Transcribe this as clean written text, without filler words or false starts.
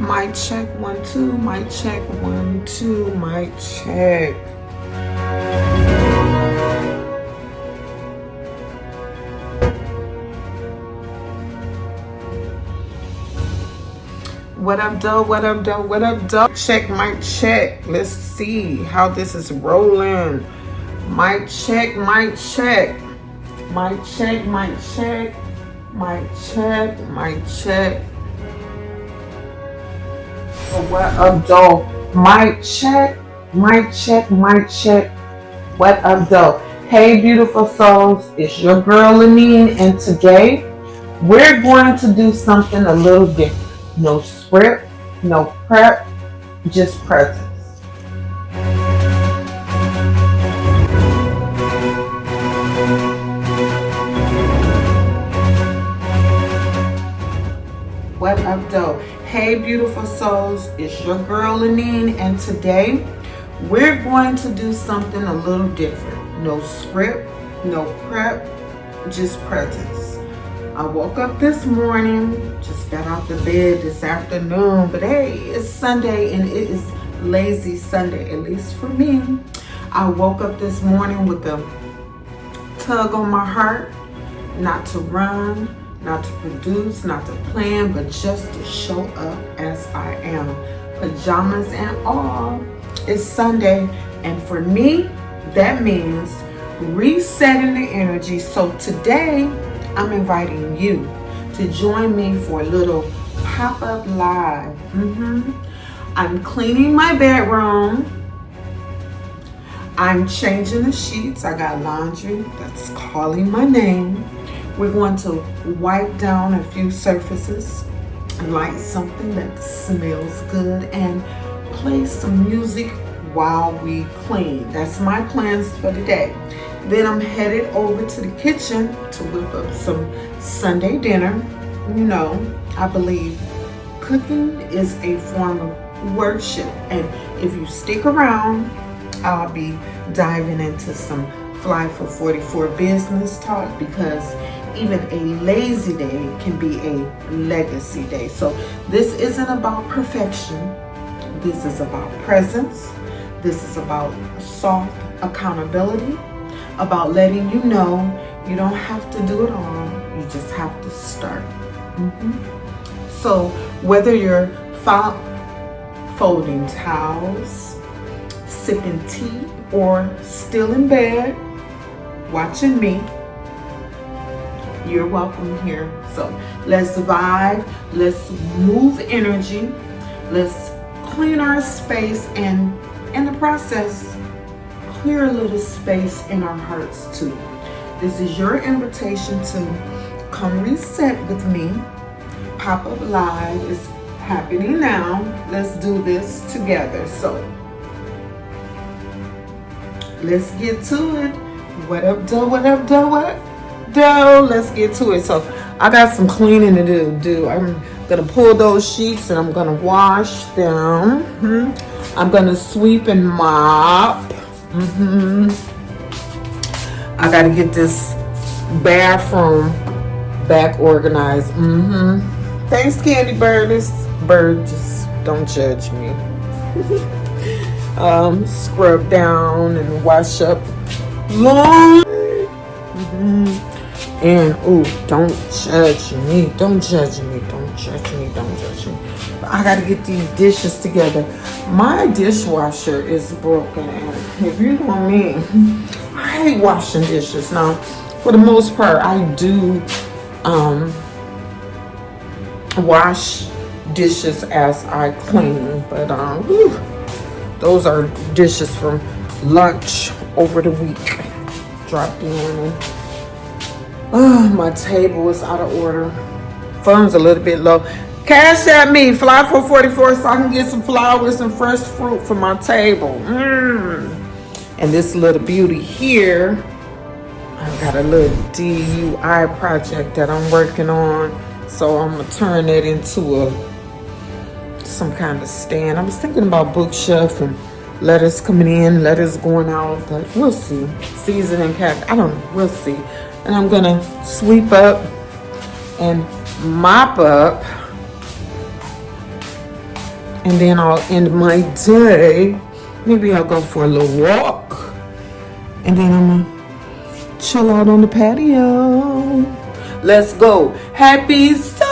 Mic check 1 2. Mic check 1 2. Mic check. What up, doe? What up, doe? What up, doe? Check, mic check. Let's see how this is rolling. Mic check, mic check. Mic check, mic check. Mic check, mic check. What up, doe? Mic check, mic check, mic check. What up, doe? Hey, beautiful souls. It's your girl, Lanine, and today we're going to do something a little different. No script, no prep, just presence. What up, doe? Hey, beautiful souls. It's your girl, Lanine, and today we're going to do something a little different. No script, no prep, just presence. I woke up this morning, just got out the bed this afternoon, but hey, it's Sunday and it is lazy Sunday, at least for me. I woke up this morning with a tug on my heart, not to run, not to produce, not to plan, but just to show up as I am. Pajamas and all. It's Sunday, and for me, that means resetting the energy. So today, I'm inviting you to join me for a little pop-up live. I'm cleaning my bedroom. I'm changing the sheets. I got laundry that's calling my name. We're going to wipe down a few surfaces, light something that smells good, and play some music while we clean. That's my plans for today. Then I'm headed over to the kitchen to whip up some Sunday dinner. You know, I believe cooking is a form of worship. And if you stick around, I'll be diving into some FLY444 business talk, because even a lazy day can be a legacy day. So this isn't about perfection. This is about presence. This is about soft accountability, about letting you know you don't have to do it all. You just have to start. So whether you're folding towels, sipping tea, or still in bed watching me, you're welcome here. So let's vibe, let's move energy, let's clean our space, and in the process, clear a little space in our hearts too. This is your invitation to come reset with me. Pop-up live is happening now. Let's do this together. So let's get to it. What up, doe? What up, doe? What up, doe? Let's get to it. So I got some cleaning to do. I'm gonna pull those sheets and I'm gonna wash them. I'm gonna sweep and mop. I gotta get this bathroom back organized. Thanks, Candy Bird. This bird, just don't judge me. Scrub down and wash up laundry. And don't judge me. Don't judge me. Don't judge me. Don't judge me. But I gotta get these dishes together. My dishwasher is broken, and if you know me, I hate washing dishes. Now, for the most part, I do wash dishes as I clean, but those are dishes from lunch over the week. Dropped in, and my table is out of order. Phone's a little bit low. Cash at me, FLY444, so I can get some flowers and fresh fruit for my table. And this little beauty here, I've got a little DIY project that I'm working on, so I'm gonna turn that into some kind of stand. I was thinking about bookshelf and letters coming in, letters going out, but we'll see. Seasoning cap, I don't know, we'll see. And I'm gonna sweep up and mop up And then I'll end my day. Maybe I'll go for a little walk. And then I'm gonna chill out on the patio. Let's go. Happy Saturday.